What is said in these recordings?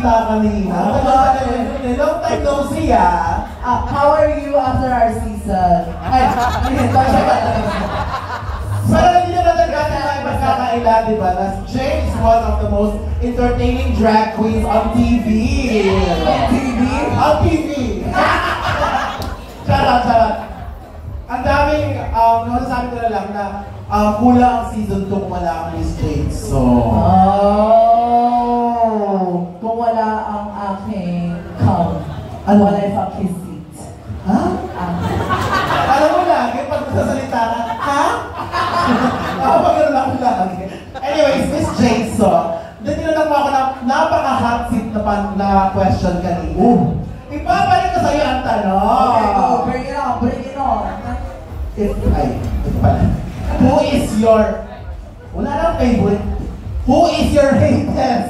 nakita kanina. Long time no see, ah. How are you after our season? Ay, pero hindi na talaga tayo magkakaila, di ba? Jay is one of the most entertaining drag queens on TV. On TV? On TV! Charot. Ang daming, nasasabi ko na lang na kulang ang season 2 kung wala ang Miss Jade. So... kung wala ang aking count, wala yung fucking seat. Ha? Alam mo lagi, pag nagsasalita ka, ha? Pag lang lagi. Anyways, Miss Jade, so, tinanong mo ako na napaka-hot seat na question kanina. Ibabalik ko sa'yo ang tanong. Okay, go. Bring it on. Who is your... Wala nang favorite. Who is your haters?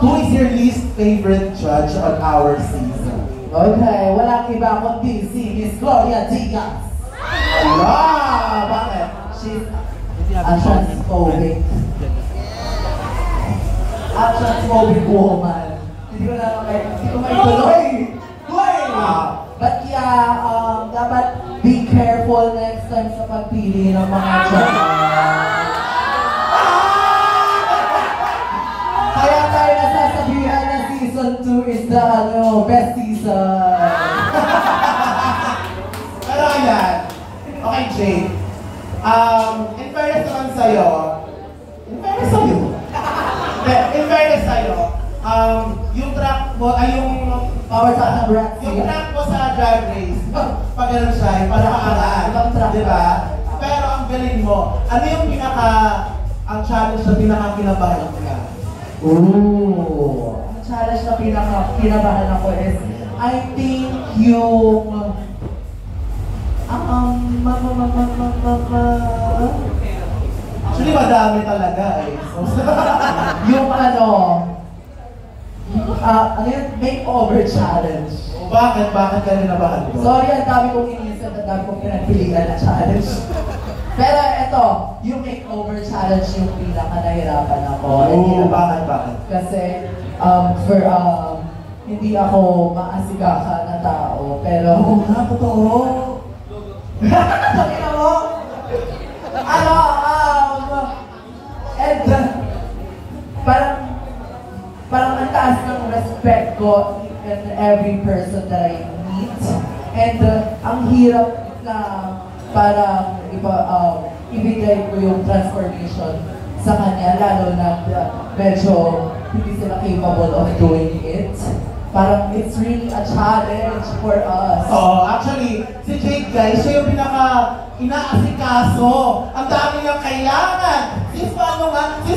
Who is your least favorite judge on our season? Okay, walang iba kundi si Miss Gloria Diaz. Allah! Bakit? She's a transphobic. A transphobic woman. Hindi ko may tuloy. But yeah, dapat be careful next time sa pagpili ng mga judges. Kaya tayo nasasabihan na season 2 is the best season. Pero ayan. Okay, Jade. In fairness naman sa'yo, yung track mo, ay yung track mo sa Drag Race, pag ganun siya, para maangaan, di ba? Pero ang galing mo, ano yung ang challenge na pinaka-kinabahan ka? Ang challenge na pinaka-kinabahan ako is, I think yung actually, madami talaga eh. Yung makeover challenge. Bakit ka ninabahan ko? Sorry, ang dami kong iniisip, ang dami kong pinagpilian na challenge. Pero ito, yung makeover challenge yung pinaka-nahirapan ako. Bakit? Kasi, hindi ako maasigaka na tao, pero... Totoo. Pakita mo? And parang ang taas ng respect ko in every person that I meet. And ang hirap na parang ibigay ko yung transformation sa kanya, lalo na medyo hindi sila capable of doing it. Parang it's really a challenge for us. Actually, si Jade guys, siya yung inaasikaso. Ang dami niyang kailangan. Sis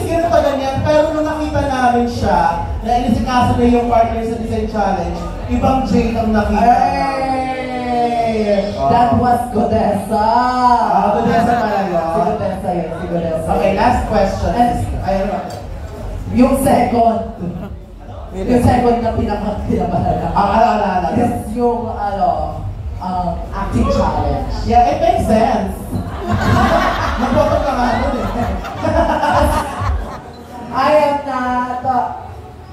ganito ganyan, pero nung nakita namin siya, na inasikaso niya yung partner sa design challenge, ibang Jade ang nakita. Hey! That was Godessa! Godessa talaga. Si Godessa. Okay, last question. Yung second na pinaka-kinabahan ako. Is yung, acting challenge. Yeah, it makes sense. Nagboto ka nga nun eh. I am not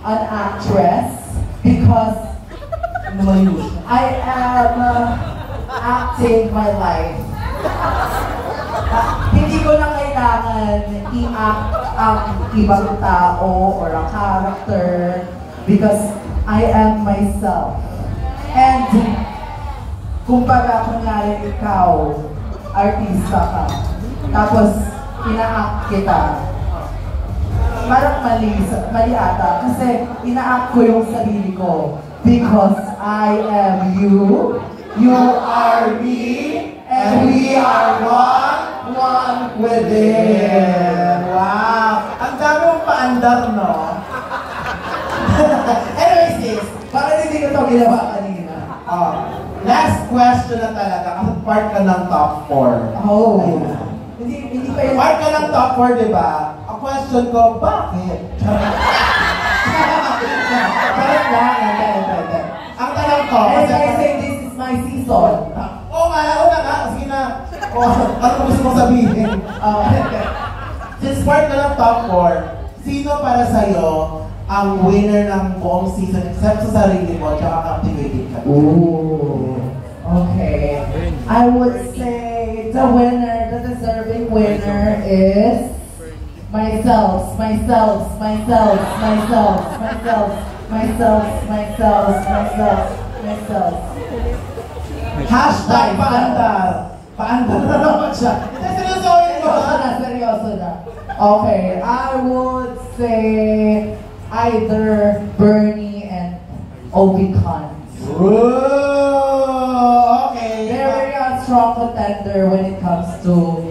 an actress because I am acting my life. Hindi ko na kailangan i-act ang ibang tao or a character because I am myself. And kumbaga kunyari ikaw, artista ka, tapos ina-act kita, parang mali ata kasi ina-act ko yung sarili ko because I am you, you are me, and we are one within. Wow! Ang dami mong paandar, no? Anyways, sis, bakit hindi ko ito ginawa kanina? Last question na talaga, kasi part ka ng top 4. Hindi pa yun. Part ka ng top 4, di ba? Ang question ko, bakit? Charot lang. Ang tanong ko, And I say this is my season. Una nga. Sige na. Ano gusto mong sabihin? Since part ka ng top 4, sino para sa'yo ang winner ng buong season except sa sarili mo, tsaka captivated ka. Ooh. Okay. I would say the winner, the deserving winner is myself. Hashtag paandar. Paandar na naman siya. Hindi, seryosohin mo. Seryoso na. Okay, I would say either Bernie and Obi Khan. Ooh, okay. Very strong contender when it comes to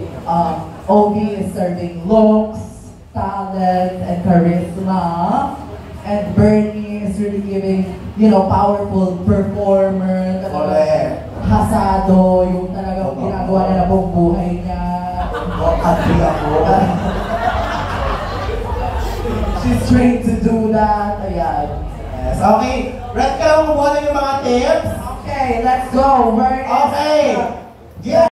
Obi is serving looks, talent, and charisma. And Bernie is really giving, powerful performer. Correct. Hasado, yung talagang ginagawa niya na buong buhay niya. Agree ako. She's trained to do that. Ayan. Yes, okay. Red ka lang kumuha ng yung mga tips. Okay, let's go. Where is Okay.